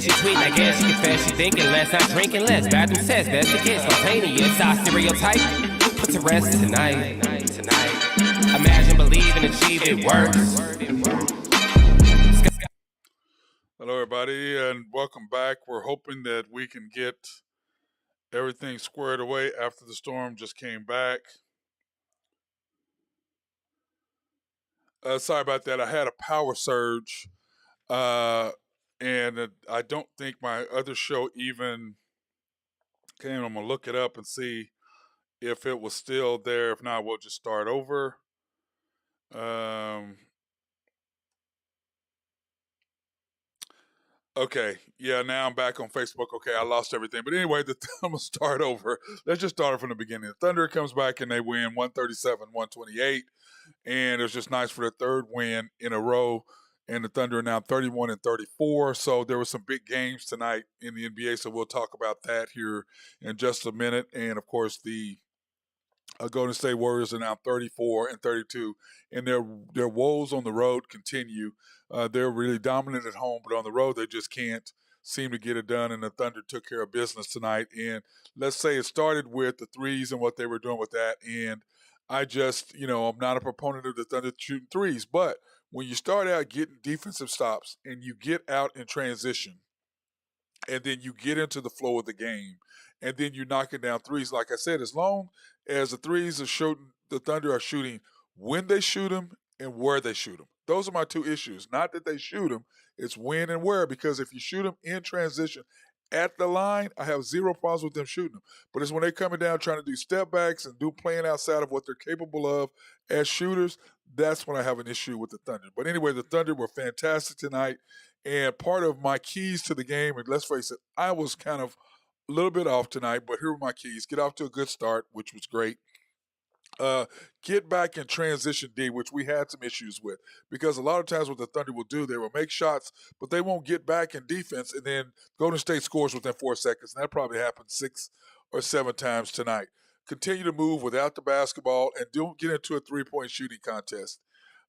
She tweet, I guess she confess she thinking less, not drinking less. Bathroom says best to get spontaneous. Our stereotype put to rest tonight. Imagine, believe, and achieve, it works. Hello, everybody, and welcome back. We're hoping that we can get everything squared away after the storm just came back. Sorry about that. I had a power surge, and I don't think my other show even came. I'm going to look it up and see if it was still there. If not, we'll just start over. Okay, yeah, now I'm back on Facebook. Okay, I lost everything. But anyway, I'm going to start over. Let's just start from the beginning. The Thunder comes back and they win 137-128. And it was just nice for their third win in a row. And the Thunder are now 31-34. So there were some big games tonight in the NBA. So we'll talk about that here in just a minute. And, of course, the Golden State Warriors are now 34-32, and their woes on the road continue. They're really dominant at home, but on the road they just can't seem to get it done, and the Thunder took care of business tonight. And let's say it started with the threes and what they were doing with that, and I just, I'm not a proponent of the Thunder shooting threes, but when you start out getting defensive stops and you get out in transition, and then you get into the flow of the game, and then you're knocking down threes. Like I said, as long as the threes are shooting, the Thunder are shooting when they shoot them and where they shoot them. Those are my two issues. Not that they shoot them, it's when and where, because if you shoot them in transition at the line, I have zero problems with them shooting them. But it's when they're coming down trying to do step backs and playing outside of what they're capable of as shooters, that's when I have an issue with the Thunder. But anyway, the Thunder were fantastic tonight. And part of my keys to the game, and let's face it, I was kind of a little bit off tonight, but here were my keys. Get off to a good start, which was great. Get back in transition D, which we had some issues with, because a lot of times what the Thunder will do, they will make shots, but they won't get back in defense, and then Golden State scores within 4 seconds. And that probably happened 6 or 7 times tonight. Continue to move without the basketball, and don't get into a three-point shooting contest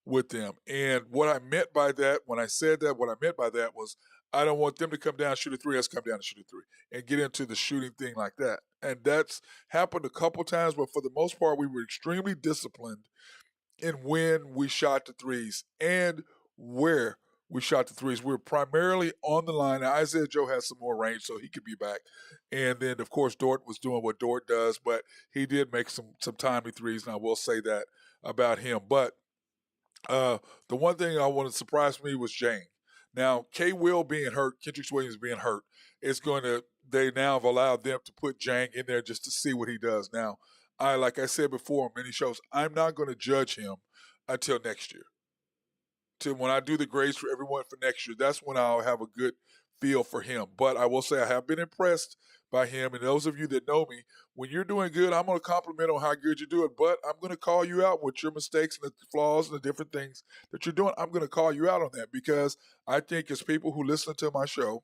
with them. And what I meant by that, when I said that, what I meant by that was I don't want them to come down, shoot a three, us come down and shoot a three, and get into the shooting thing like that. And that's happened a couple times, but for the most part, we were extremely disciplined in when we shot the threes and where we shot the threes. We were primarily on the line. Now, Isaiah Joe has some more range, so he could be back. And then, of course, Dort was doing what Dort does, but he did make some timely threes, and I will say that about him. But the one thing I wanted to surprise me was Jane. Now, K. Will being hurt, Kendrick Williams being hurt, they now have allowed them to put Jang in there just to see what he does. Now, like I said before on many shows, I'm not going to judge him until next year. When I do the grades for everyone for next year, that's when I'll have a good feel for him. But I will say I have been impressed by him. And those of you that know me, when you're doing good, I'm going to compliment on how good you do it. But I'm going to call you out with your mistakes and the flaws and the different things that you're doing. I'm going to call you out on that, because I think as people who listen to my show,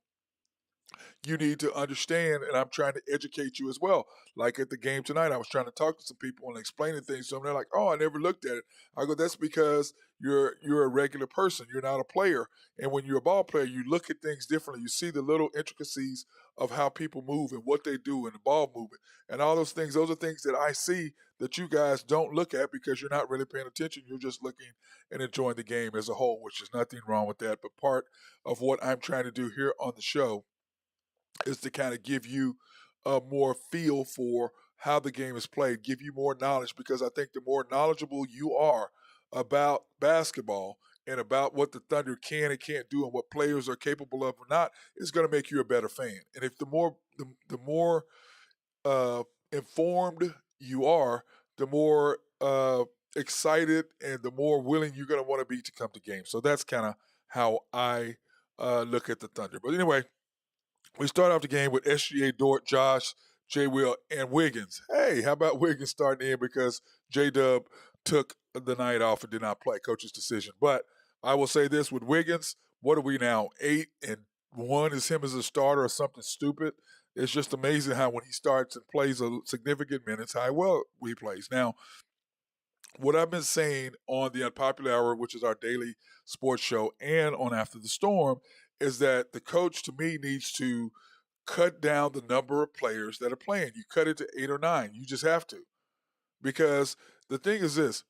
you need to understand, and I'm trying to educate you as well. Like at the game tonight, I was trying to talk to some people and explaining things to them. They're like, "Oh, I never looked at it." I go, "That's because you're a regular person. You're not a player. And when you're a ball player, you look at things differently. You see the little intricacies of how people move and what they do and the ball movement and all those things. Those are things that I see that you guys don't look at because you're not really paying attention. You're just looking and enjoying the game as a whole, which is nothing wrong with that. But part of what I'm trying to do here on the show is to kind of give you a more feel for how the game is played, give you more knowledge, because I think the more knowledgeable you are about basketball and about what the Thunder can and can't do and what players are capable of or not, is going to make you a better fan. And if the more informed you are, the more excited and the more willing you're going to want to be to come to games. So that's kind of how I look at the Thunder. But anyway, we start off the game with SGA, Dort, Josh, J. Will, and Wiggins. Hey, how about Wiggins starting in, because J-Dub took the night off and did not play, coach's decision. But I will say this with Wiggins, what are we now, 8-1 is him as a starter or something stupid? It's just amazing how when he starts and plays a significant minutes, how well he plays. Now, what I've been saying on the Unpopular Hour, which is our daily sports show, and on After the Storm, is that the coach, to me, needs to cut down the number of players that are playing. You cut it to 8 or 9. You just have to. Because the thing is this,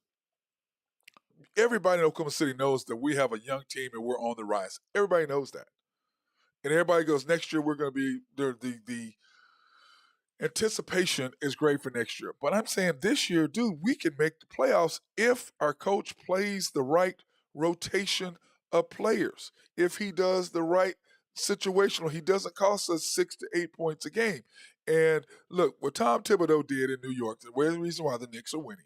everybody in Oklahoma City knows that we have a young team and we're on the rise. Everybody knows that. And everybody goes, next year we're going to be the anticipation is great for next year. But I'm saying this year, dude, we can make the playoffs if our coach plays the right rotation of players. If he does the right situational, he doesn't cost us 6 to 8 points a game. And look, what Tom Thibodeau did in New York, the reason why the Knicks are winning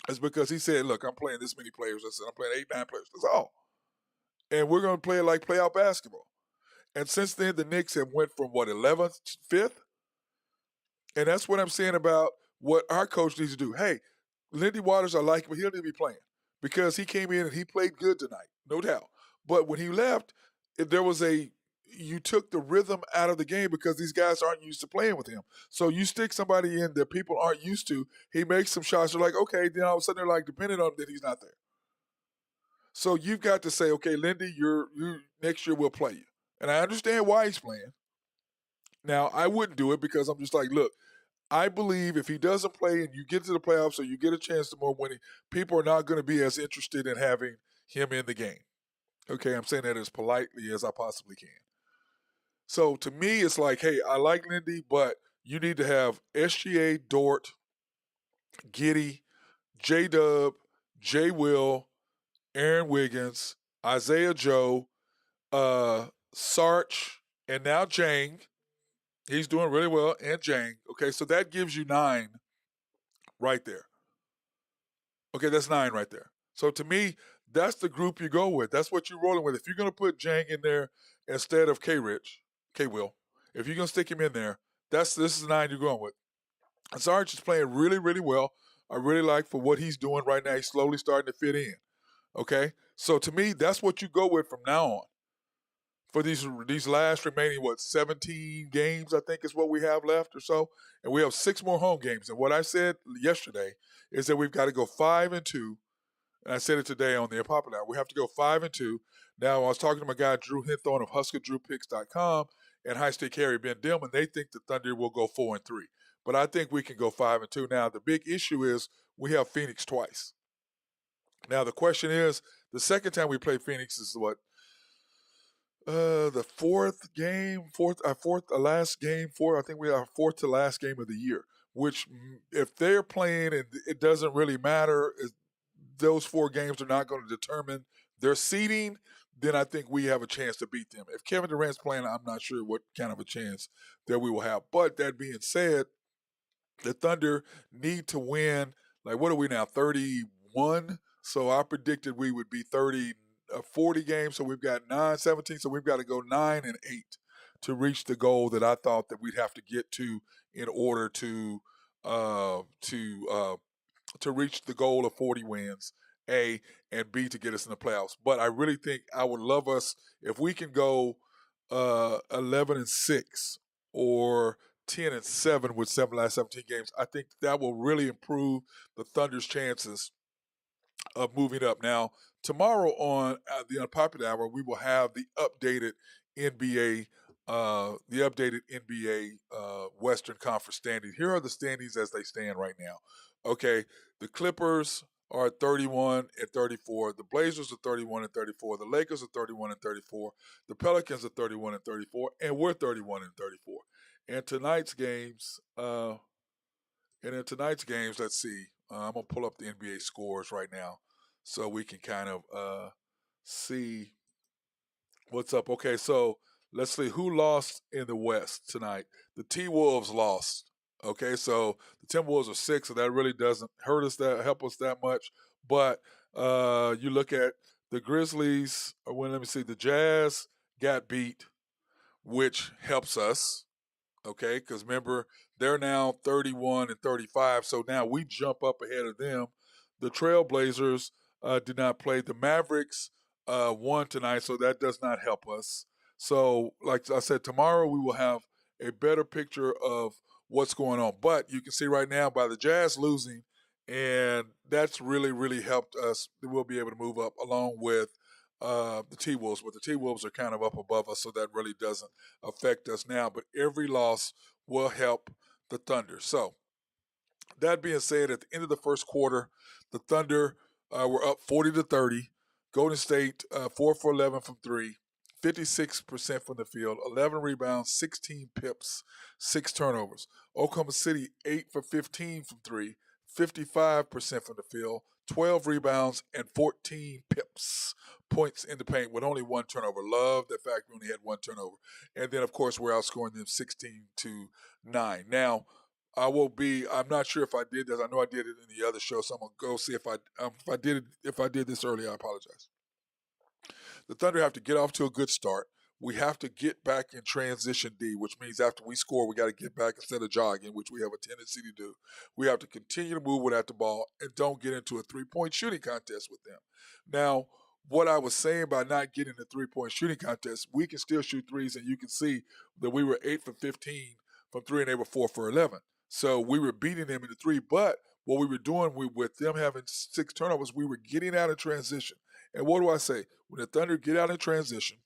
is because he said, look, I'm playing this many players. I said, I'm playing 8, 9 players. That's all. And we're going to play it like playoff basketball. And since then, the Knicks have went from, 11th to 5th? And that's what I'm saying about what our coach needs to do. Hey, Lindy Waters, I like him, but he don't need to be playing because he came in and he played good tonight, no doubt. But when he left, you took the rhythm out of the game because these guys aren't used to playing with him. So you stick somebody in that people aren't used to, he makes some shots, they're like, okay, then all of a sudden they're like, depending on him, that he's not there. So you've got to say, okay, Lindy, you next year we'll play you. And I understand why he's playing. Now, I wouldn't do it because I'm just like, look, I believe if he doesn't play and you get to the playoffs or you get a chance to more winning, people are not going to be as interested in having him in the game. Okay, I'm saying that as politely as I possibly can. So to me, it's like, hey, I like Lindy, but you need to have SGA, Dort, Giddy, J-Dub, J. Will, Aaron Wiggins, Isaiah Joe, Sarch, and now Jang. He's doing really well, and Jang. Okay, so that gives you 9 right there. Okay, that's 9 right there. So to me, that's the group you go with. That's what you're rolling with. If you're going to put Jang in there instead of K-Will, if you're going to stick him in there, this is the 9 you're going with. And Sarge is playing really, really well. I really like for what he's doing right now. He's slowly starting to fit in. Okay, so to me, that's what you go with from now on. For these last remaining, 17 games, I think is what we have left or so. And we have 6 more home games. And what I said yesterday is that we've got to go 5-2. And I said it today on the Unpopular. We have to go 5-2. Now, I was talking to my guy, Drew Hinthorn of HuskerDrewPicks.com and High State Carry Ben Dillman. They think the Thunder will go 4-3. But I think we can go 5-2. Now, the big issue is we have Phoenix twice. Now, the question is, the second time we play Phoenix is what? The I think we are 4th to last game of the year, which if they're playing and it doesn't really matter, those 4 games are not going to determine their seeding, then I think we have a chance to beat them. If Kevin Durant's playing, I'm not sure what kind of a chance that we will have. But that being said, the Thunder need to win, like what are we now, 31? So I predicted we would be 40 games, so we've got 9-17, so we've got to go 9-8 to reach the goal that I thought that we'd have to get to in order to reach the goal of 40 wins, A, and B, to get us in the playoffs. But I really think I would love us if we can go 11-6 or 10-7 with last 17 games. I think that will really improve the Thunder's chances of moving up. Now, tomorrow on the Unpopular Hour, we will have the updated NBA Western Conference standings. Here are the standings as they stand right now. Okay, the Clippers are 31-34. The Blazers are 31-34. The Lakers are 31-34. The Pelicans are 31-34, and we're 31-34. And tonight's games, let's see. I'm gonna pull up the NBA scores right now so we can kind of see what's up. Okay, so let's see who lost in the West tonight. The T-Wolves lost. Okay, so the Timberwolves are 6, so that really doesn't help us that much. But you look at the Grizzlies, the Jazz got beat, which helps us. Okay, because remember, they're now 31-35, so now we jump up ahead of them. The Trailblazers did not play. The Mavericks won tonight, so that does not help us. So, like I said, tomorrow we will have a better picture of what's going on. But you can see right now by the Jazz losing, and that's really, really helped us. We'll be able to move up along with the T-Wolves, but the T-Wolves are kind of up above us, so that really doesn't affect us now. But every loss will help the Thunder. So that being said, at the end of the first quarter, the Thunder were up 40-30. Golden State 4 for 11 from three, 56% from the field, 11 rebounds, 16 pips, 6 turnovers. Oklahoma City 8 for 15 from three, 55% from the field, 12 rebounds, and 14 pips, points in the paint with only 1 turnover. Love the fact we only had 1 turnover. And then, of course, we're outscoring them 16-9. Now, I'm not sure if I did this. I know I did it in the other show, so I'm gonna go see if I did this early. I apologize. The Thunder have to get off to a good start. We have to get back in transition D, which means after we score, we got to get back instead of jogging, which we have a tendency to do. We have to continue to move without the ball and don't get into a 3-point shooting contest with them. Now, what I was saying by not getting the 3-point shooting contest, we can still shoot threes, and you can see that we were 8 for 15 from three, and they were 4 for 11. So we were beating them in the three, but what we were doing with them having 6 turnovers, we were getting out of transition. And what do I say? When the Thunder get out of transition,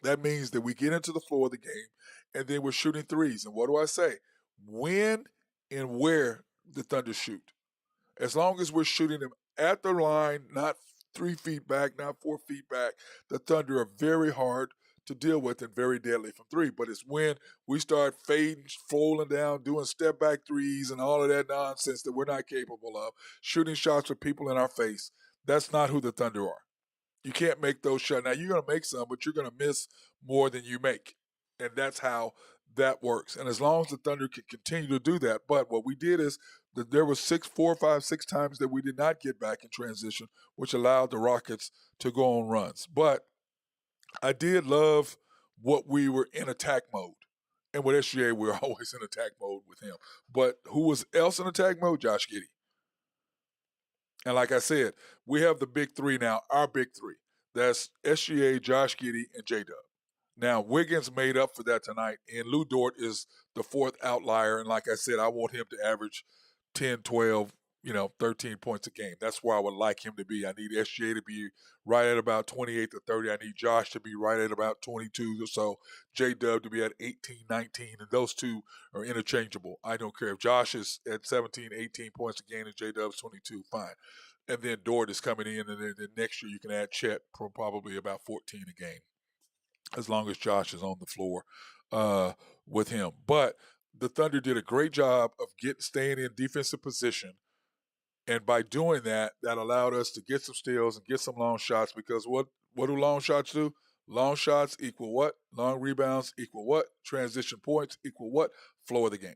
that means that we get into the floor of the game, and then we're shooting threes. And what do I say? When and where the Thunder shoot. As long as we're shooting them at the line, not 3 feet back, not 4 feet back, the Thunder are very hard to deal with and very deadly from three. But it's when we start fading, falling down, doing step back threes and all of that nonsense that we're not capable of, shooting shots with people in our face. That's not who the Thunder are. You can't make those shots. Now, you're going to make some, but you're going to miss more than you make. And that's how that works. And as long as the Thunder can continue to do that, but what we did is that there were 4, 5, 6 times that we did not get back in transition, which allowed the Rockets to go on runs. But I did love what we were in attack mode. And with SGA, we're always in attack mode with him. But who was else in attack mode? Josh Giddey. And like I said, we have the big three now, our big three. That's SGA, Josh Giddey, and J-Dub. Now, Wiggins made up for that tonight, and Lou Dort is the 4th outlier. And like I said, I want him to average 10, 12, 13 points a game. That's where I would like him to be. I need SGA to be right at about 28 to 30. I need Josh to be right at about 22 or so. J-Dub to be at 18, 19, and those two are interchangeable. I don't care if Josh is at 17, 18 points a game and J-Dub's 22, fine. And then Dort is coming in, and then next year you can add Chet for probably about 14 a game, as long as Josh is on the floor with him. But the Thunder did a great job of staying in defensive position. And by doing that, that allowed us to get some steals and get some long shots, because what do long shots do? Long shots equal what? Long rebounds equal what? Transition points equal what? Flow of the game.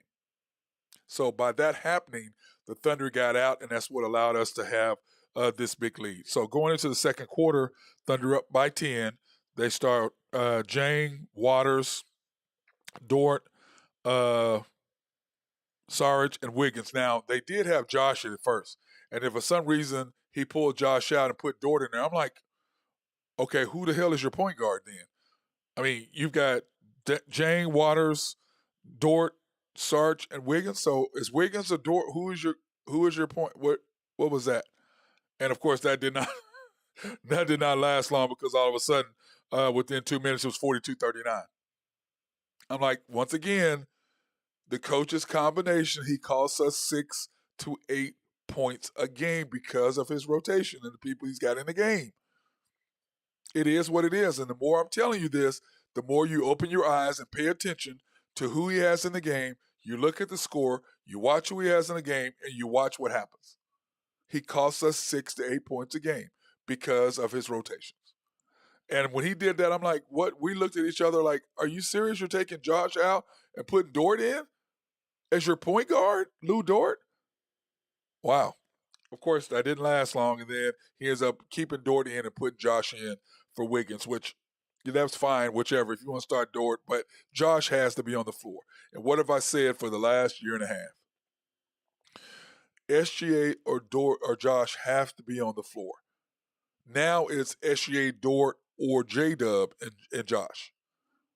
So by that happening, the Thunder got out, and that's what allowed us to have this big lead. So going into the second quarter, Thunder up by 10. They start Jang, Waters, Dort, Sarge, and Wiggins. Now, they did have Josh at first. And if for some reason he pulled Josh out and put Dort in there, I'm like, okay, who the hell is your point guard then? I mean, you've got Jang, Waters, Dort, Sarge, and Wiggins. So is Wiggins or Dort? Who is your point? What was that? And of course, that did not last long, because all of a sudden, within 2 minutes, it was 42-39. I'm like, once again, the coach's combination, he costs us 6 to 8 points a game because of his rotation and the people he's got in the game. It is what it is. And the more I'm telling you this, the more you open your eyes and pay attention to who he has in the game. You look at the score, you watch who he has in the game, and you watch what happens. He costs us 6 to 8 points a game because of his rotations. And when he did that, I'm like, what? We looked at each other like, are you serious? You're taking Josh out and putting Dort in as your point guard, Lou Dort? Wow. Of course, that didn't last long, and then he ends up keeping Dort in and putting Josh in for Wiggins, which that's fine, whichever, if you want to start Dort, but Josh has to be on the floor. And what have I said for the last year and a half? SGA or Dort or Josh have to be on the floor. Now it's SGA, Dort, or J-Dub and Josh.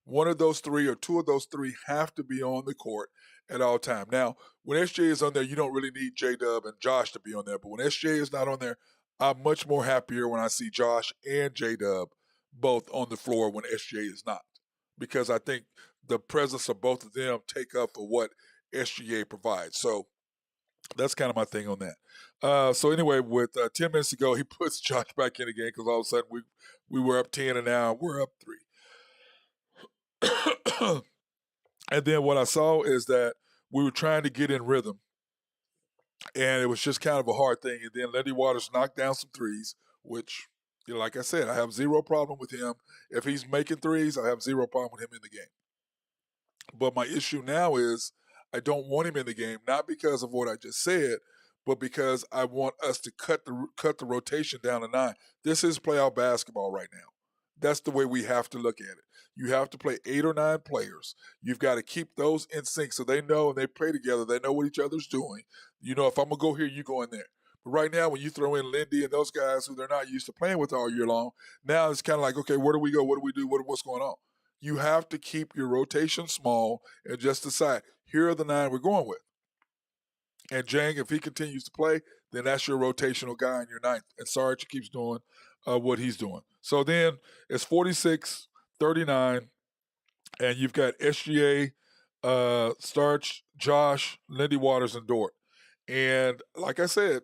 One of those three or two of those three have to be on the court at all time. Now, when SJ is on there, you don't really need J-Dub and Josh to be on there. But when SJ is not on there, I'm much more happier when I see Josh and J-Dub both on the floor when SGA is not. Because I think the presence of both of them take up for what SGA provides. So that's kind of my thing on that. So anyway, with 10 minutes to go, he puts Josh back in again because all of a sudden we were up 10 and now we're up 3. And then what I saw is that we were trying to get in rhythm, and it was just kind of a hard thing. And then Lindy Waters knocked down some threes, which, like I said, I have zero problem with him. If he's making threes, I have zero problem with him in the game. But my issue now is I don't want him in the game, not because of what I just said, but because I want us to cut the rotation down to 9. This is playoff basketball right now. That's the way we have to look at it. You have to play 8 or 9 players. You've got to keep those in sync so they know and they play together. They know what each other's doing. If I'm going to go here, you go in there. But right now, when you throw in Lindy and those guys who they're not used to playing with all year long, now it's kind of like, okay, where do we go? What do we do? What's going on? You have to keep your rotation small and just decide, here are the 9 we're going with. And Jang, if he continues to play, then that's your rotational guy in your 9th. And Sarge keeps doing what he's doing. So then it's 46-39, and you've got SGA, Starch, Josh, Lindy Waters, and Dort. And like I said,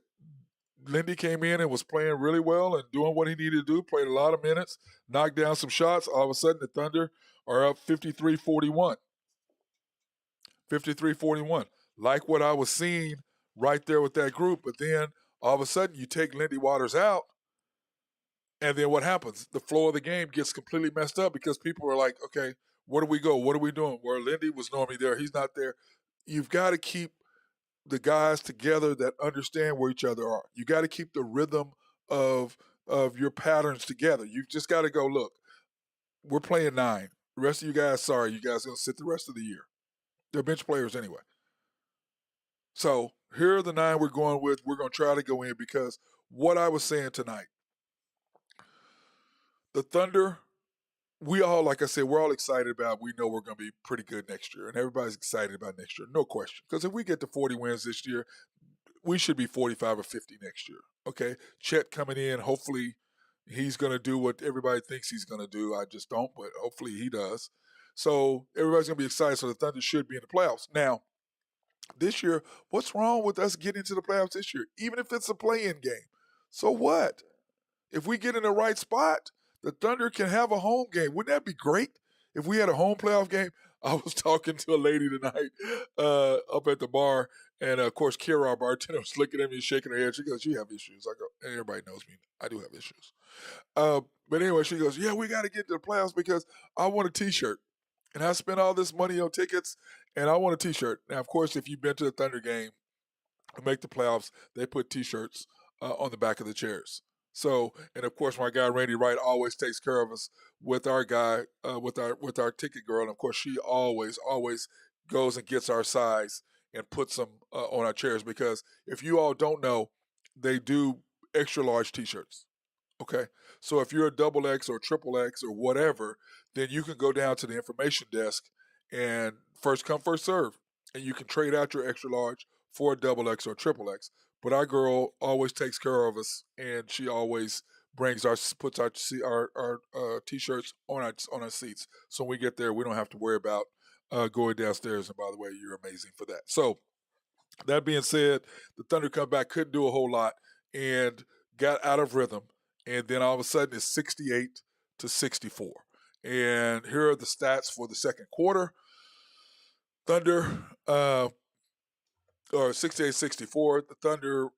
Lindy came in and was playing really well and doing what he needed to do, played a lot of minutes, knocked down some shots. All of a sudden, the Thunder are up 53-41. 53-41. Like what I was seeing right there with that group. But then all of a sudden you take Lindy Waters out, and then what happens? The flow of the game gets completely messed up because people are like, okay, where do we go? What are we doing? Where Lindy was normally there, he's not there. You've got to keep the guys together that understand where each other are. You got to keep the rhythm of your patterns together. You've just got to go, look, we're playing 9. The rest of you guys, sorry, you guys are going to sit the rest of the year. They're bench players anyway. So here are the 9 we're going with. We're going to try to go in because what I was saying tonight, the Thunder, we all, like I said, we're all excited about, we know we're going to be pretty good next year. And everybody's excited about next year, no question. Because if we get to 40 wins this year, we should be 45 or 50 next year. Okay? Chet coming in, hopefully he's going to do what everybody thinks he's going to do. I just don't, but hopefully he does. So everybody's going to be excited. So the Thunder should be in the playoffs. Now, this year, what's wrong with us getting to the playoffs this year? Even if it's a play-in game. So what? If we get in the right spot, the Thunder can have a home game. Wouldn't that be great? If we had a home playoff game? I was talking to a lady tonight up at the bar, and of course, Kira, our bartender, was looking at me and shaking her head. She goes, "You have issues." I go, and everybody knows me. I do have issues. But anyway, she goes, "Yeah, we got to get to the playoffs because I want a T-shirt. And I spent all this money on tickets, and I want a T-shirt." Now, of course, if you've been to the Thunder game to make the playoffs, they put T-shirts on the back of the chairs. So, and of course, my guy Randy Wright always takes care of us with our guy, with our ticket girl, and of course, she always goes and gets our size and puts them on our chairs because if you all don't know, they do extra large T-shirts. Okay, so if you're a double X or triple X or whatever, then you can go down to the information desk and first come, first serve. And you can trade out your extra large for a double X or triple X. But our girl always takes care of us, and she always puts our T-shirts on our seats. So when we get there, we don't have to worry about going downstairs. And by the way, you're amazing for that. So that being said, the Thunder come back, couldn't do a whole lot, and got out of rhythm. And then all of a sudden it's 68-64. And here are the stats for the second quarter. Thunder, or 68-64. The Thunder,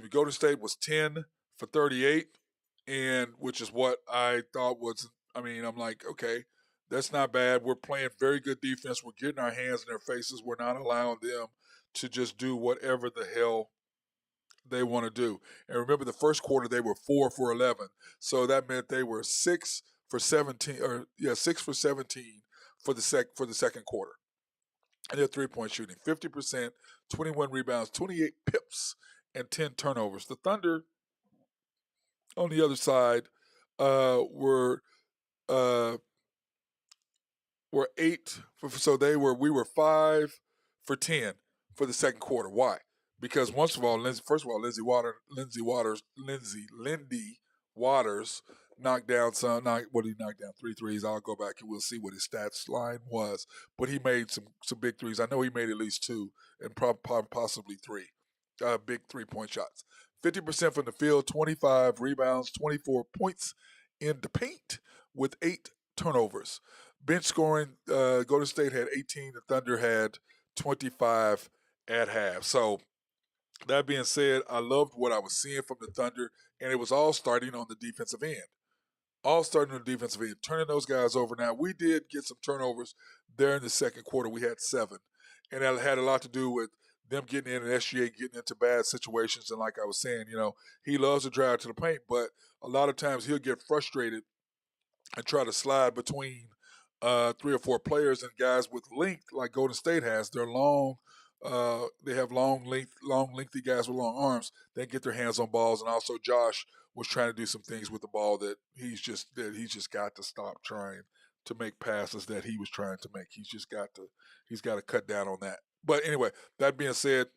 Golden State was 10 for 38, and which is what I thought was, I'm like, okay, that's not bad. We're playing very good defense. We're getting our hands in their faces. We're not allowing them to just do whatever the hell they want to do. And remember, the first quarter they were 4 for 11, so that meant they were 6 for 17 for the second quarter. And their 3-point shooting, 50%, 21 rebounds, 28 pips, and 10 turnovers. The Thunder, on the other side, were 8. We were 5 for 10 for the second quarter. Why? because Lindy Waters knocked down what did he knock down? 3 threes. I'll go back and we'll see what his stats line was. But he made some big threes. I know he made at least 2 and possibly 3 big 3-point shots. 50% from the field, 25 rebounds, 24 points in the paint with 8 turnovers. Bench scoring, Golden State had 18. The Thunder had 25 at half. So that being said, I loved what I was seeing from the Thunder, and it was all starting on the defensive end. Turning those guys over. Now, we did get some turnovers there in the second quarter. We had 7. And that had a lot to do with them getting in and SGA getting into bad situations. And like I was saying, he loves to drive to the paint, but a lot of times he'll get frustrated and try to slide between 3 or 4 players and guys with length like Golden State has. They're long. They have lengthy guys with long arms. They get their hands on balls, and also Josh was trying to do some things with the ball that he's just got to stop trying to make passes that he was trying to make. He's got to cut down on that. But anyway, that being said,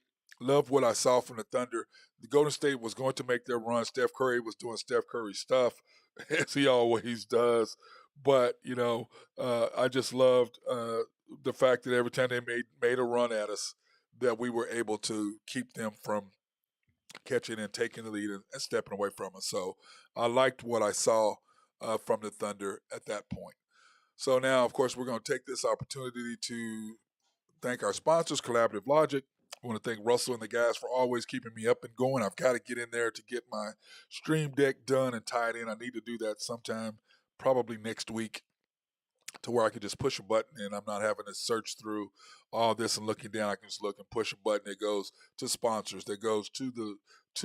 love what I saw from the Thunder. The Golden State was going to make their run. Steph Curry was doing Steph Curry stuff, as he always does. But I just loved the fact that every time they made a run at us, that we were able to keep them from catching and taking the lead and stepping away from us. So I liked what I saw from the Thunder at that point. So now, of course, we're going to take this opportunity to thank our sponsors, Collaborative Logic. I want to thank Russell and the guys for always keeping me up and going. I've got to get in there to get my Stream Deck done and tied in. I need to do that sometime, probably next week, to where I can just push a button and I'm not having to search through all this and looking down. I can just look and push a button that goes to sponsors, that goes to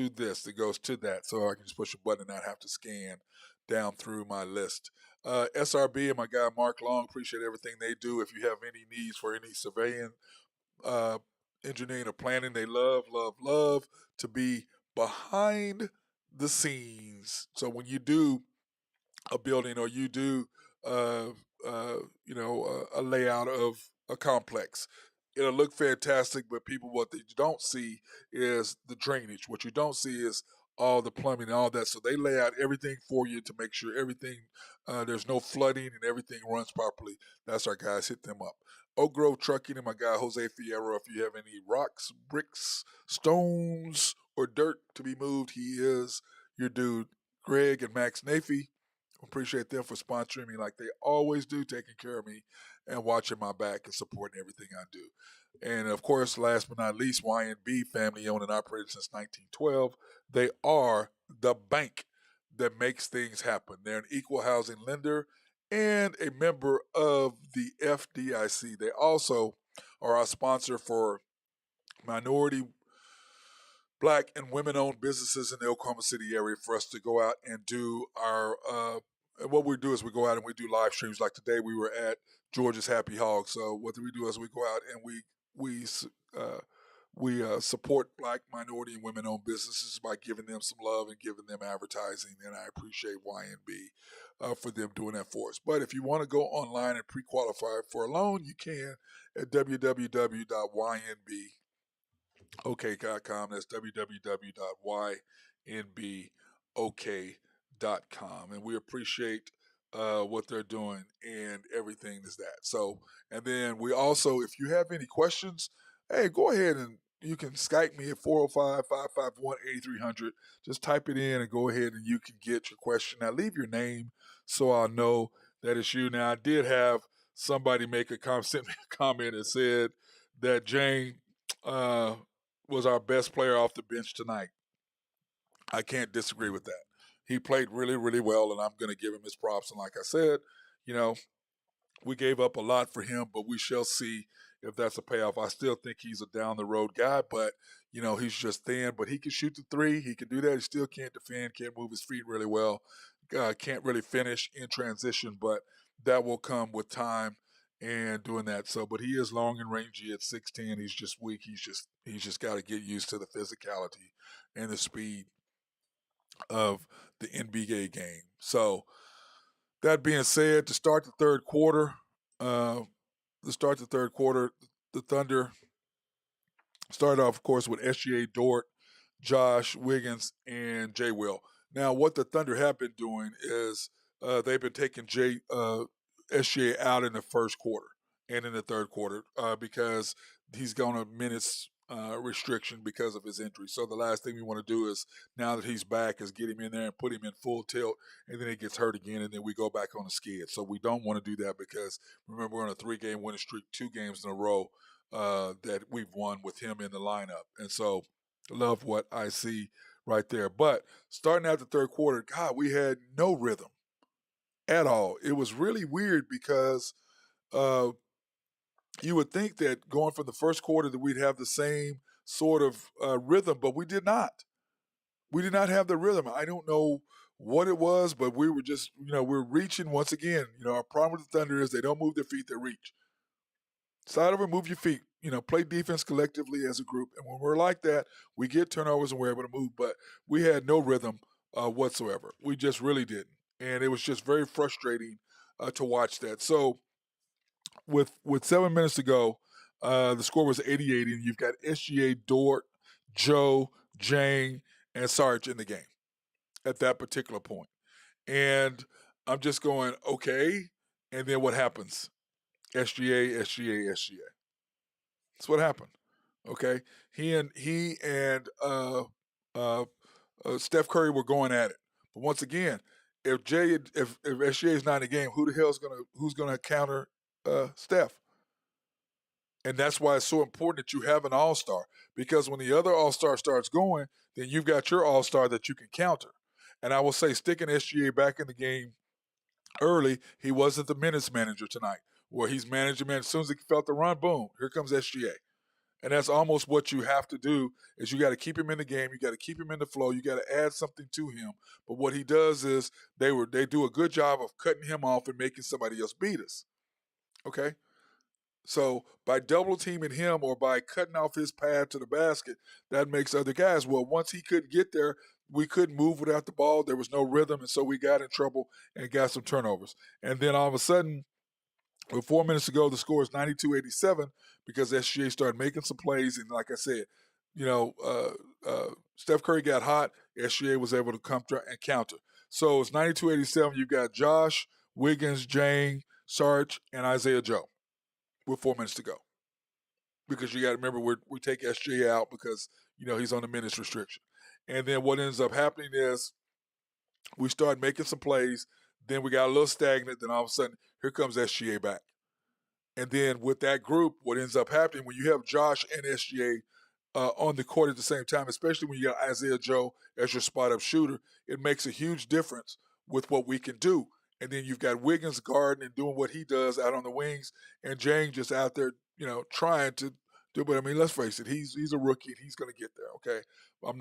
this, that goes to that. So I can just push a button and not have to scan down through my list. SRB and my guy Mark Long, appreciate everything they do. If you have any needs for any surveying, engineering, or planning, they love to be behind the scenes. So when you do a building or you do a layout of a complex, it'll look fantastic, but what you don't see is the drainage. What you don't see is all the plumbing and all that. So they lay out everything for you to make sure everything, there's no flooding and everything runs properly. That's our guys. Hit them up. Oak Grove Trucking and my guy Jose Fierro. If you have any rocks, bricks, stones, or dirt to be moved, he is your dude. Greg and Max Nafee, appreciate them for sponsoring me like they always do, taking care of me and watching my back and supporting everything I do. And of course, last but not least, YNB, family owned and operated since 1912. They are the bank that makes things happen. They're an equal housing lender and a member of the FDIC. They also are our sponsor for minority, Black and women-owned businesses in the Oklahoma City area for us to go out and do our and what we do is we go out and we do live streams. Like today, we were at George's Happy Hog. So what we do is we go out and we support Black, minority, and women-owned businesses by giving them some love and giving them advertising. And I appreciate YNB for them doing that for us. But if you want to go online and pre-qualify for a loan, you can at www.ynb.com. OK.com. That's www.ynbok.com. And we appreciate what they're doing and everything is that. So, and then we also, if you have any questions, hey, go ahead and you can Skype me at 405-551-8300. Just type it in and go ahead and you can get your question. Now, leave your name so I'll know that it's you. Now, I did have somebody send me a comment and said that Jane was our best player off the bench tonight. I can't disagree with that. He played really, really well, and I'm going to give him his props. And like I said, we gave up a lot for him, but we shall see if that's a payoff. I still think he's a down-the-road guy, but, he's just thin. But he can shoot the three. He can do that. He still can't defend, can't move his feet really well, can't really finish in transition, but that will come with time and doing that. So, but he is long and rangy at 6'10". He's just weak. He's just got to get used to the physicality and the speed of the NBA game. So, that being said, to start the third quarter, the Thunder Started off, of course, with SGA, Dort, Josh, Wiggins, and Jay Will. Now, what the Thunder have been doing is they've been taking SGA out in the first quarter and in the third quarter because he's going to minutes restriction because of his injury. So the last thing we want to do is, now that he's back, is get him in there and put him in full tilt, and then he gets hurt again, and then we go back on the skid. So we don't want to do that because, remember, we're on a 3-game winning streak, 2 games in a row that we've won with him in the lineup. And so love what I see right there. But starting out the third quarter, God, we had no rhythm at all. It was really weird because you would think that going from the first quarter that we'd have the same sort of rhythm, but we did not. We did not have the rhythm. I don't know what it was, but we were just, we're reaching once again. Our problem with the Thunder is they don't move their feet, they reach. Side over, move your feet. Play defense collectively as a group. And when we're like that, we get turnovers and we're able to move. But we had no rhythm whatsoever. We just really didn't. And it was just very frustrating to watch that. So with 7 minutes to go, the score was 88, and you've got SGA, Dort, Joe, Jane, and Sarge in the game at that particular point. And I'm just going, okay. And then what happens? SGA. That's what happened. Okay, he and Steph Curry were going at it. But once again, if SGA is not in the game, who's gonna counter Steph? And that's why it's so important that you have an all-star, because when the other all-star starts going, then you've got your all-star that you can counter. And I will say, sticking SGA back in the game early, he wasn't the minutes manager tonight, where he's managing, man. As soon as he felt the run, boom, here comes SGA. And that's almost what you have to do, is you got to keep him in the game. You got to keep him in the flow. You got to add something to him. But what he does is they do a good job of cutting him off and making somebody else beat us. Okay? So by double teaming him or by cutting off his path to the basket, that makes other guys. Well, once he couldn't get there, we couldn't move without the ball. There was no rhythm, and so we got in trouble and got some turnovers. And then all of a sudden, with 4 minutes to go, the score is 92-87 because SGA started making some plays. And like I said, Steph Curry got hot. SGA was able to come and counter. So it's 92-87. You've got Josh, Wiggins, Jane, Sarge, and Isaiah Joe with 4 minutes to go. Because you got to remember, we take SGA out because, he's on the minutes restriction. And then what ends up happening is we start making some plays. Then we got a little stagnant. Then all of a sudden, here comes SGA back. And then with that group, what ends up happening when you have Josh and SGA on the court at the same time, especially when you got Isaiah Joe as your spot-up shooter, it makes a huge difference with what we can do. And then you've got Wiggins guarding and doing what he does out on the wings, and Jane just out there, trying to do. But I mean, let's face it, he's a rookie and he's going to get there. Okay,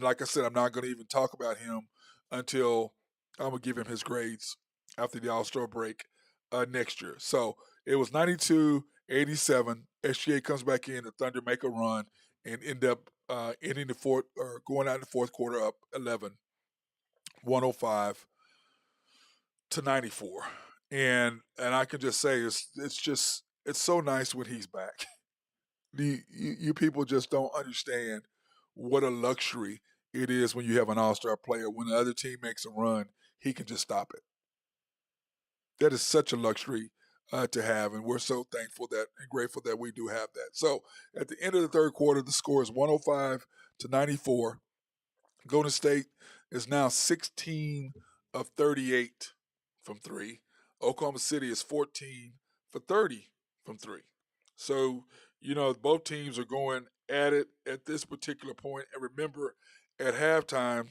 like I said, I'm not going to even talk about him until I'm going to give him his grades after the All-Star break next year. So it was 92-87. SGA comes back in. The Thunder make a run and end up ending the fourth, or going out in the fourth quarter up 11, 105 to 94. And I can just say it's so nice when he's back. You people just don't understand what a luxury it is when you have an all-star player. When the other team makes a run, he can just stop it. That is such a luxury to have, and we're so thankful and grateful that we do have that. So at the end of the third quarter, the score is 105 to 94. Golden State is now 16 of 38 from three. Oklahoma City is 14 for 30 from three. So, both teams are going at it at this particular point. And remember, at halftime,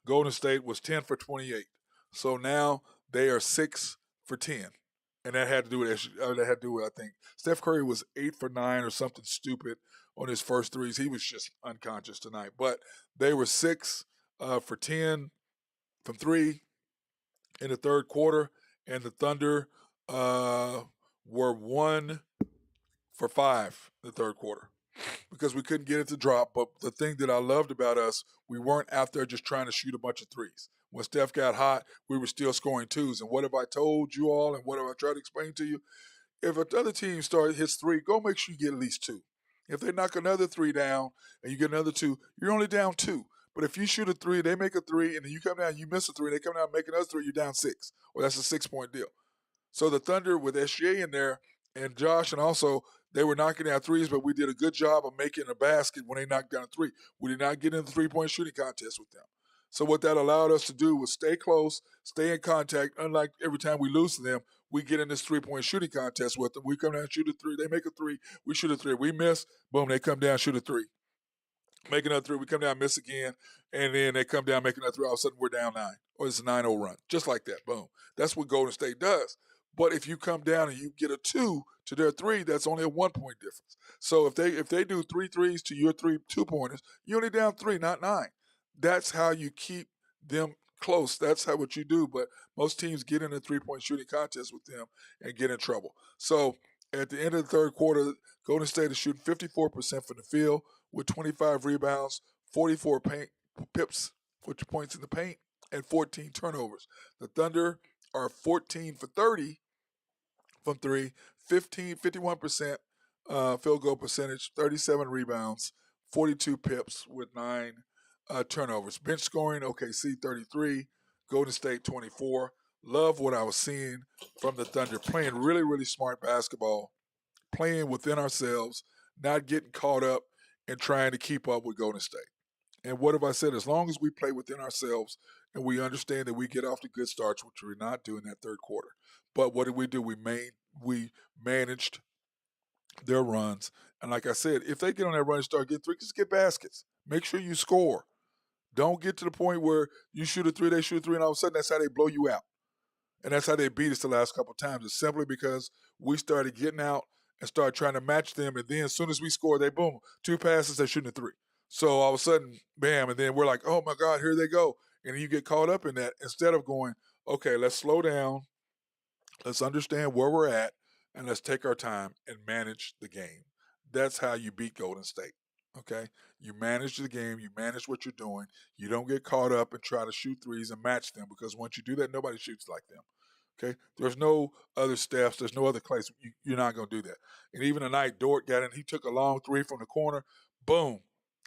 Golden State was 10 for 28. So now they are 6 for 10. And that had to do with, I think, Steph Curry was 8 for 9 or something stupid on his first threes. He was just unconscious tonight. But they were 6 for 10 from three in the third quarter. And the Thunder were 1 for 5 in the third quarter because we couldn't get it to drop. But the thing that I loved about us, we weren't out there just trying to shoot a bunch of threes. When Steph got hot, we were still scoring twos. And what have I told you all, and what have I tried to explain to you? If another team hits three, go make sure you get at least two. If they knock another 3 down and you get another 2, you're only down 2. But if you shoot a 3, they make a 3, and then you come down, you miss a 3, they come down and make another 3, you're down 6. Well, that's a 6-point deal. So the Thunder with SGA in there and Josh, and also they were knocking down threes, but we did a good job of making a basket when they knocked down a 3. We did not get in the 3-point shooting contest with them. So what that allowed us to do was stay close, stay in contact. Unlike every time we lose to them, we get in this 3-point shooting contest with them. We come down, shoot a 3, they make a 3, we shoot a 3. We miss, boom, they come down, shoot a 3. Make another 3, we come down, miss again, and then they come down, make another 3. All of a sudden, we're down 9, or it's a 9-0 run, just like that. Boom. That's what Golden State does. But if you come down and you get a 2 to their 3, that's only a 1-point difference. So if they do 3 threes to your 3 2-pointers, you're only down 3, not 9. That's how you keep them close. That's what you do. But most teams get in a 3-point shooting contest with them and get in trouble. So at the end of the third quarter, Golden State is shooting 54% from the field with 25 rebounds, 44 pips, which points in the paint, and 14 turnovers. The Thunder are 14 for 30 from 3, 51% field goal percentage, 37 rebounds, 42 pips with 9 turnovers. Bench scoring, OKC 33, Golden State 24. Love what I was seeing from the Thunder, playing really, really smart basketball, playing within ourselves, not getting caught up and trying to keep up with Golden State. And what have I said? As long as we play within ourselves and we understand that we get off to good starts, which we're not doing that third quarter. But what did we do? We managed their runs. And like I said, if they get on that run and start getting 3, just get baskets. Make sure you score. Don't get to the point where you shoot a 3, they shoot a 3, and all of a sudden that's how they blow you out. And that's how they beat us the last couple of times. It's simply because we started getting out and started trying to match them. And then as soon as we score, they boom, 2 passes, they're shooting a 3. So all of a sudden, bam, and then we're like, oh my God, here they go. And you get caught up in that instead of going, okay, let's slow down. Let's understand where we're at, and let's take our time and manage the game. That's how you beat Golden State. Okay? You manage the game, you manage what you're doing. You don't get caught up and try to shoot threes and match them, because once you do that, nobody shoots like them. Okay? There's no other Stephs, there's no other Clays. You're not going to do that. And even tonight, Dort got in, he took a long 3 from the corner, boom.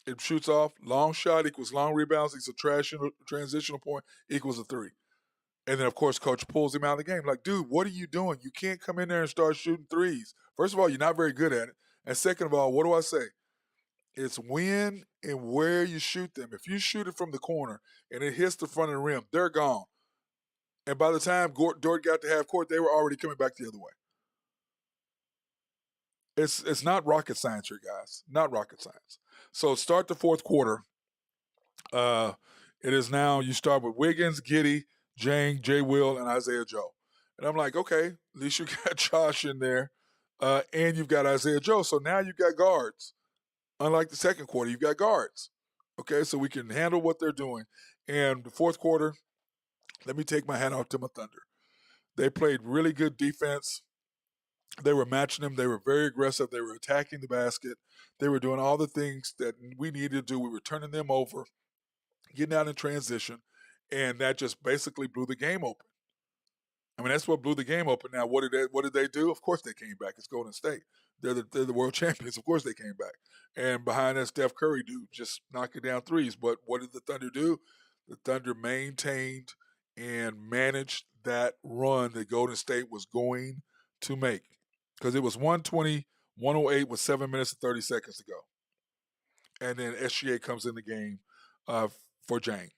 It shoots off, long shot equals long rebounds, equals a transitional point, equals a 3. And then, of course, coach pulls him out of the game. Like, dude, what are you doing? You can't come in there and start shooting threes. First of all, you're not very good at it. And second of all, what do I say? It's when and where you shoot them. If you shoot it from the corner and it hits the front of the rim, they're gone. And by the time Dort got to half court, they were already coming back the other way. It's not rocket science here, guys. Not rocket science. So start the fourth quarter. It is now, you start with Wiggins, Giddey, Jang, Jay Will, and Isaiah Joe. And I'm like, okay, at least you got Josh in there, and you've got Isaiah Joe. So now you've got guards. Unlike the second quarter, you've got guards. Okay, so we can handle what they're doing. And the fourth quarter, let me take my hat off to my Thunder. They played really good defense. They were matching them. They were very aggressive. They were attacking the basket. They were doing all the things that we needed to do. We were turning them over, getting out in transition, and that just basically blew the game open. I mean, that's what blew the game open. Now, what did they do? Of course they came back. It's Golden State. They're the world champions. Of course they came back. And behind that, Steph Curry dude just knocking down threes. But what did the Thunder do? The Thunder maintained and managed that run that Golden State was going to make. Because it was 120-108 with 7 minutes and 30 seconds to go. And then SGA comes in the game for Jang.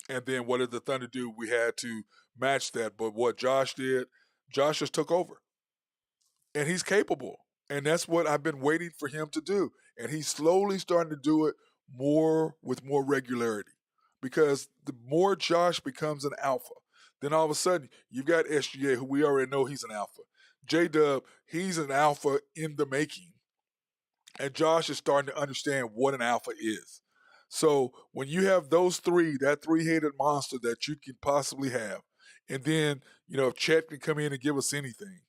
And then what did the Thunder do? We had to match that. But what Josh did, Josh just took over. And he's capable. And that's what I've been waiting for him to do. And he's slowly starting to do it with more regularity. Because the more Josh becomes an alpha, then all of a sudden you've got SGA, who we already know he's an alpha. J-Dub, he's an alpha in the making. And Josh is starting to understand what an alpha is. So when you have those three, that three-headed monster that you can possibly have, and then, if Chet can come in and give us anything,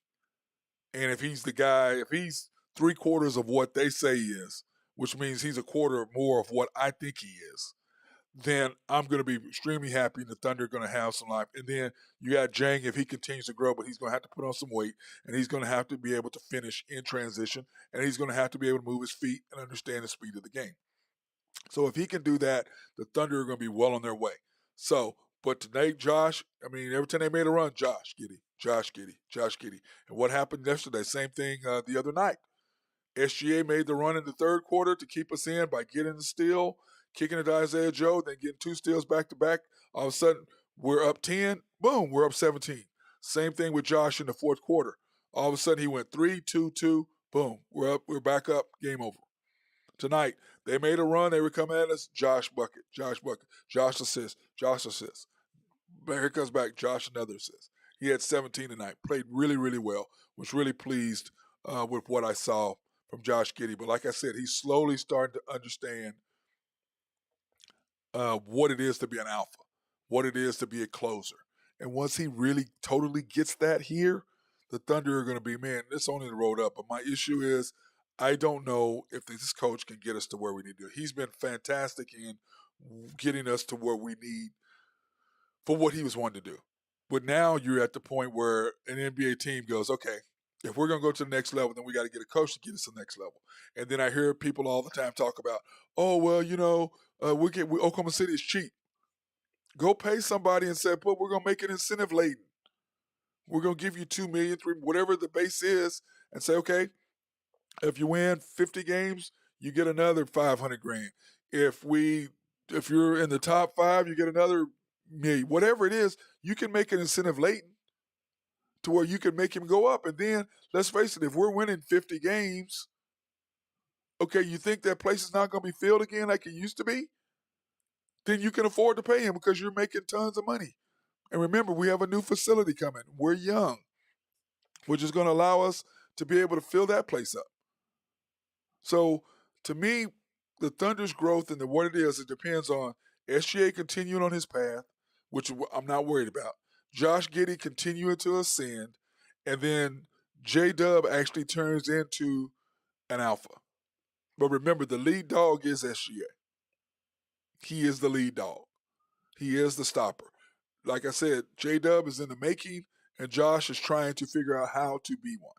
and if he's the guy, if he's 3/4 of what they say he is, which means he's a quarter more of what I think he is, then I'm going to be extremely happy, and the Thunder are going to have some life. And then you got Jang if he continues to grow, but he's going to have to put on some weight, and he's going to have to be able to finish in transition, and he's going to have to be able to move his feet and understand the speed of the game. So if he can do that, the Thunder are going to be well on their way. So, but today, Josh, I mean, every time they made a run, Josh Giddey, Josh Giddey, Josh Giddey. And what happened yesterday? Same thing the other night. SGA made the run in the third quarter to keep us in by getting the steal, kicking it to Isaiah Joe, then getting 2 steals back to back. All of a sudden, we're up 10. Boom, we're up 17. Same thing with Josh in the fourth quarter. All of a sudden, he went 3, 2, 2. Boom, we're up. We're back up. Game over. Tonight, they made a run. They were coming at us. Josh bucket, Josh bucket, Josh assist, Josh assist. But here comes back Josh, another assist. He had 17 tonight. Played really, really well. Was really pleased with what I saw from Josh Giddey. But like I said, he's slowly starting to understand what it is to be an alpha, what it is to be a closer. And once he really totally gets that here, the Thunder are going to be, man, it's only the road up. But my issue is I don't know if this coach can get us to where we need to. He's been fantastic in getting us to where we need for what he was wanting to do. But now you're at the point where an NBA team goes, okay, if we're going to go to the next level, then we got to get a coach to get us to the next level. And then I hear people all the time talk about, oh, well, Oklahoma City is cheap. Go pay somebody and say, but we're going to make it incentive laden. We're going to give you $2 million, $3 million, whatever the base is, and say, okay, if you win 50 games, you get another $500,000. If you're in the top 5, you get another million. Whatever it is, you can make an incentive laden to where you can make him go up. And then, let's face it, if we're winning 50 games, okay, you think that place is not going to be filled again like it used to be? Then you can afford to pay him because you're making tons of money. And remember, we have a new facility coming. We're young, which is going to allow us to be able to fill that place up. So, to me, the Thunder's growth and what it is, it depends on SGA continuing on his path, which I'm not worried about. Josh Giddey continuing to ascend, and then J-Dub actually turns into an alpha. But remember, the lead dog is SGA. He is the lead dog. He is the stopper. Like I said, J-Dub is in the making, and Josh is trying to figure out how to be one.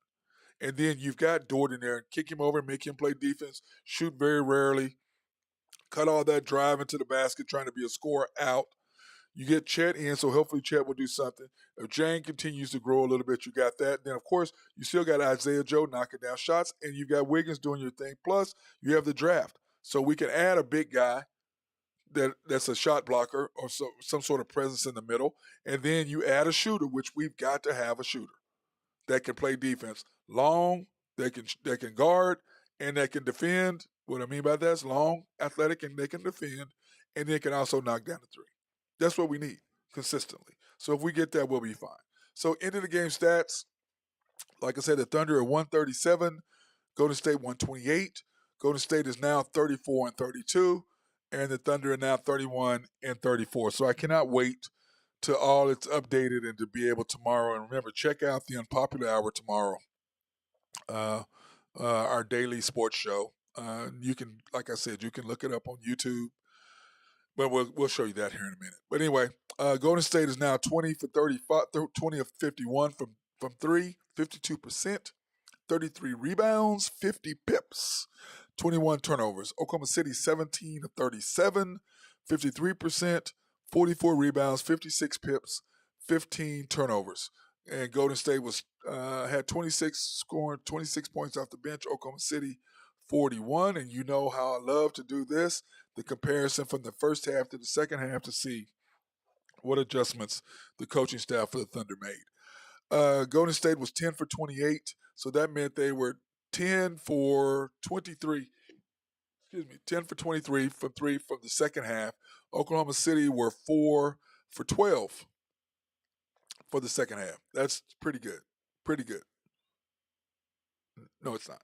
And then you've got Dort in there, kick him over, make him play defense, shoot very rarely, cut all that drive into the basket, trying to be a scorer out. You get Chet in, so hopefully Chet will do something. If Jane continues to grow a little bit, you got that. Then, of course, you still got Isaiah Joe knocking down shots, and you've got Wiggins doing your thing. Plus, you have the draft. So we can add a big guy that's a shot blocker or some sort of presence in the middle, and then you add a shooter, which we've got to have a shooter that can play defense. Long, they can guard, and they can defend. What I mean by that is long, athletic, and they can defend, and they can also knock down the three. That's what we need consistently. So if we get that, we'll be fine. So end of the game stats, like I said, the Thunder are 137, Golden State 128. Golden State is now 34-32, and the Thunder are now 31-34. So I cannot wait till all it's updated and to be able tomorrow. And remember, check out the Unpopular Hour tomorrow, our daily sports show. You can, like I said, you can look it up on YouTube. But we'll show you that here in a minute. But anyway, Golden State is now 20 for 35, 20 of 51 from 3, 52%, 33 rebounds, 50 pips, 21 turnovers. Oklahoma City 17 of 37, 53%, 44 rebounds, 56 pips, 15 turnovers. And Golden State had 26 points off the bench. Oklahoma City 41, and you know how I love to do this, the comparison from the first half to the second half to see what adjustments the coaching staff for the Thunder made. Golden State was 10 for 28, so that meant they were 10 for 23. 10 for 23 from 3 from the second half. Oklahoma City were 4 for 12 for the second half. That's pretty good. Pretty good. No, it's not.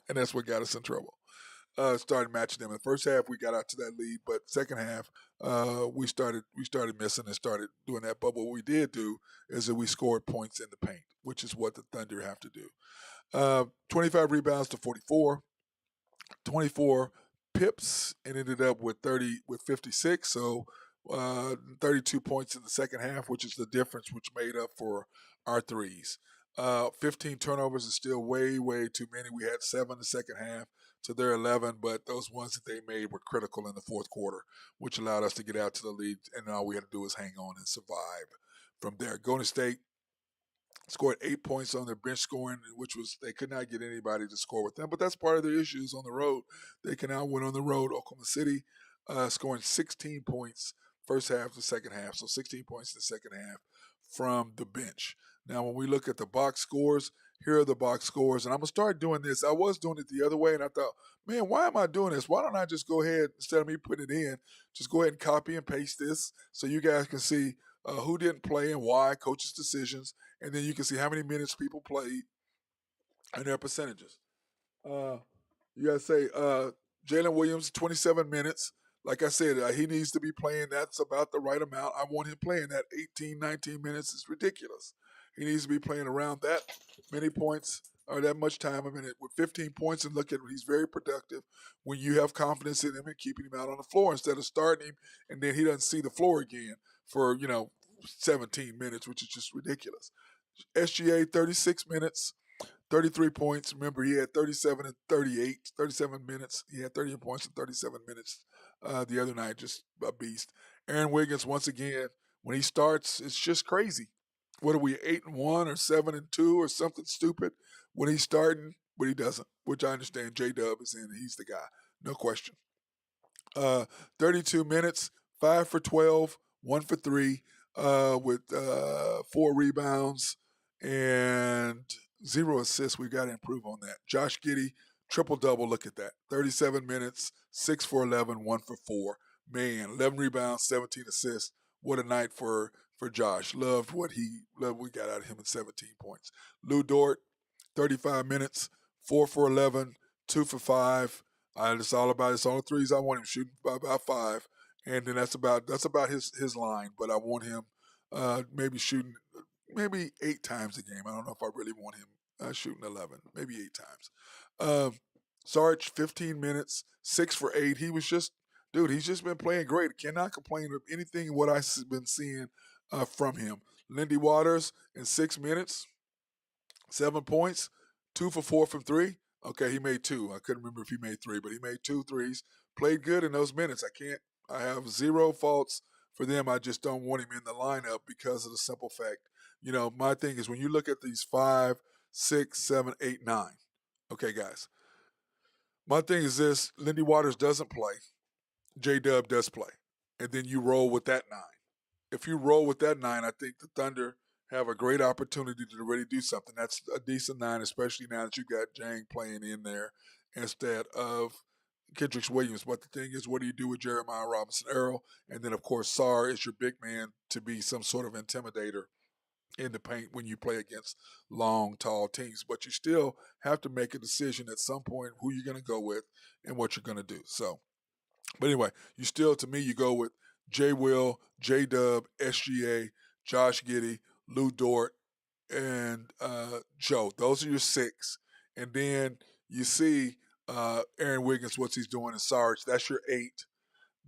And that's what got us in trouble. Started matching them. In the first half, we got out to that lead, but second half, we started missing and started doing that. But what we did do is that we scored points in the paint, which is what the Thunder have to do. 25 rebounds to 44, 24 pips and ended up with 56. So 32 points in the second half, which is the difference, which made up for our threes. 15 turnovers is still way, way too many. We had 7 the second half to their 11, but those ones that they made were critical in the fourth quarter, which allowed us to get out to the lead, and all we had to do was hang on and survive from there. Golden State scored 8 points on their bench scoring, which was they could not get anybody to score with them. But that's part of their issues on the road. They can now win on the road. Oklahoma City scoring 16 points first half to second half. So 16 points in the second half from the bench. Now, when we look at the box scores, here are the box scores. And I'm going to start doing this. I was doing it the other way, and I thought, man, why am I doing this? Why don't I just go ahead, instead of me putting it in, just go ahead and copy and paste this so you guys can see who didn't play and why, coaches' decisions, and then you can see how many minutes people played and their percentages. You got to say Jalen Williams, 27 minutes. Like I said, he needs to be playing. That's about the right amount. I want him playing that 18, 19 minutes. It's ridiculous. He needs to be playing around that many points or that much time a minute with 15 points, and look at him. He's very productive when you have confidence in him and keeping him out on the floor instead of starting him and then he doesn't see the floor again for, 17 minutes, which is just ridiculous. SGA, 36 minutes, 33 points. Remember, he had 37 and 38, 37 minutes. He had 38 points in 37 minutes the other night, just a beast. Aaron Wiggins, once again, when he starts, it's just crazy. What are we, 8-1 or 7-2 or something stupid when he's starting, but he doesn't, which I understand. J-Dub is in. He's the guy, no question. 32 minutes, 5 for 12, 1 for 3, with 4 rebounds and 0 assists. We got to improve on that. Josh Giddey, triple-double. Look at that. 37 minutes, 6 for 11, 1 for 4. Man, 11 rebounds, 17 assists. What a night for Josh. Loved what we got out of him in 17 points. Lou Dort, 35 minutes, 4 for 11, 2 for 5. It's all the threes. I want him shooting by about 5. And then that's about his line. But I want him maybe shooting maybe 8 times a game. I don't know if I really want him shooting 11, maybe 8 times. Sarge, 15 minutes, 6 for 8. He was just, he's just been playing great. Cannot complain of anything what I've been seeing from him. Lindy Waters in 6 minutes, 7 points, 2 for 4 from 3. Okay, he made 2. I couldn't remember if he made 3, but he made 2 threes. Played good in those minutes. I have 0 faults for them. I just don't want him in the lineup because of the simple fact. My thing is when you look at these 5, 6, 7, 8, 9. Okay, guys. My thing is this: Lindy Waters doesn't play. J-Dub does play. And then you roll with that 9. If you roll with that 9, I think the Thunder have a great opportunity to really do something. That's a decent 9, especially now that you got Jang playing in there instead of Kendrick Williams. But the thing is, what do you do with Jeremiah Robinson Earl? And then, of course, Sarr is your big man to be some sort of intimidator in the paint when you play against long, tall teams. But you still have to make a decision at some point who you're going to go with and what you're going to do. So, but anyway, you go with J. Will, J-Dub, SGA, Josh Giddey, Lou Dort, and Joe. Those are your 6. And then you see Aaron Wiggins, what he's doing in Sarge. That's your 8.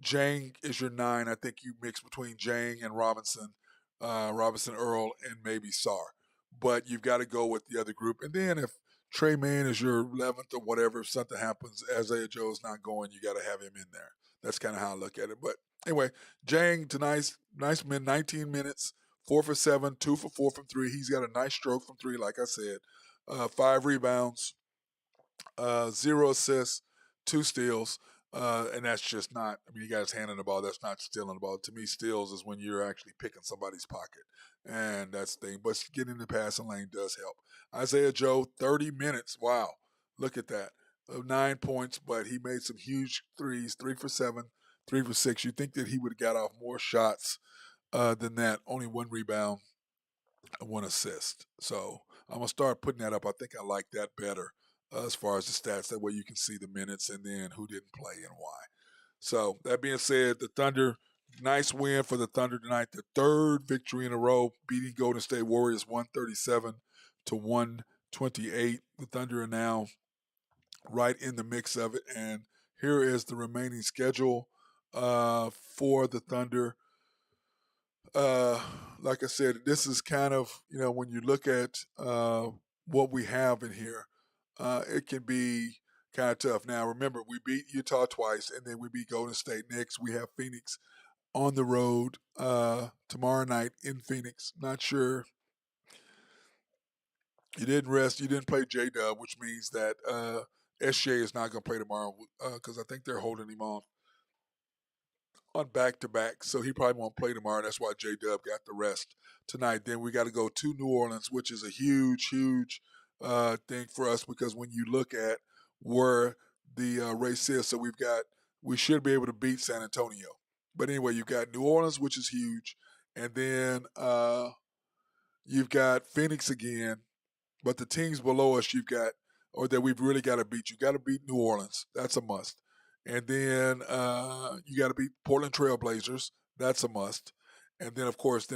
Jang is your 9. I think you mix between Jang and Robinson Earl, and maybe Sarr. But you've got to go with the other group. And then if Trey Mann is your 11th or whatever, if something happens, Isaiah Joe's not going, you got to have him in there. That's kind of how I look at it. But anyway, Jang tonight, nice 19 minutes, 4 for 7, 2 for 4 from 3. He's got a nice stroke from 3, like I said. 5 rebounds, 0 assists, 2 steals. And that's just not, he got his hand on the ball. That's not stealing the ball. To me, steals is when you're actually picking somebody's pocket. And that's the thing. But getting in the passing lane does help. Isaiah Joe, 30 minutes. Wow. Look at that. 9 points, but he made some huge threes, 3 for 7, 3 for 6. You'd think that he would have got off more shots than that. Only 1 rebound, 1 assist. So I'm going to start putting that up. I think I like that better as far as the stats. That way you can see the minutes and then who didn't play and why. So that being said, the Thunder, nice win for the Thunder tonight. The 3rd victory in a row, beating Golden State Warriors 137-128. The Thunder are now right in the mix of it. And here is the remaining schedule for the Thunder. Like I said, this is kind of, when you look at what we have in here, it can be kind of tough. Now, remember, we beat Utah twice, and then we beat Golden State next. We have Phoenix on the road tomorrow night in Phoenix. Not sure. You didn't rest. You didn't play J Dub, which means that SJ is not going to play tomorrow because I think they're holding him on back to back, so he probably won't play tomorrow. That's why J Dub got the rest tonight. Then we got to go to New Orleans, which is a huge, huge thing for us because when you look at where the race is, so we should be able to beat San Antonio. But anyway, you've got New Orleans, which is huge, and then you've got Phoenix again. But the teams below us, or that we've really got to beat. You got to beat New Orleans. That's a must. And then you got to beat Portland Trailblazers. That's a must. And then of course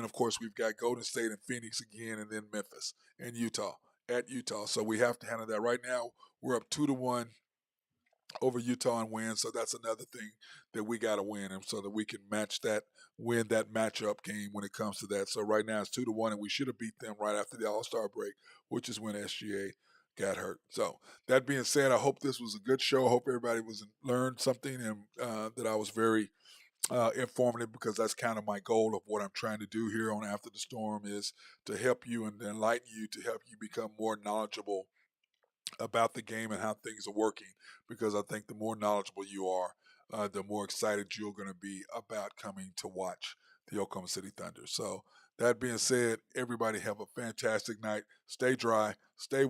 we've got Golden State and Phoenix again, and then Memphis and Utah at Utah. So we have to handle that. Right now we're up 2-1 over Utah and win. So that's another thing that we got to win, and so that we can win that matchup game when it comes to that. So right now it's 2-1, and we should have beat them right after the All-Star break, which is when SGA got hurt. So that being said, I hope this was a good show. I hope everybody learned something, and that I was very informative, because that's kind of my goal of what I'm trying to do here on After the Storm, is to help you and enlighten you, to help you become more knowledgeable about the game and how things are working, because I think the more knowledgeable you are, the more excited you're going to be about coming to watch the Oklahoma City Thunder. So that being said, everybody have a fantastic night. Stay dry, stay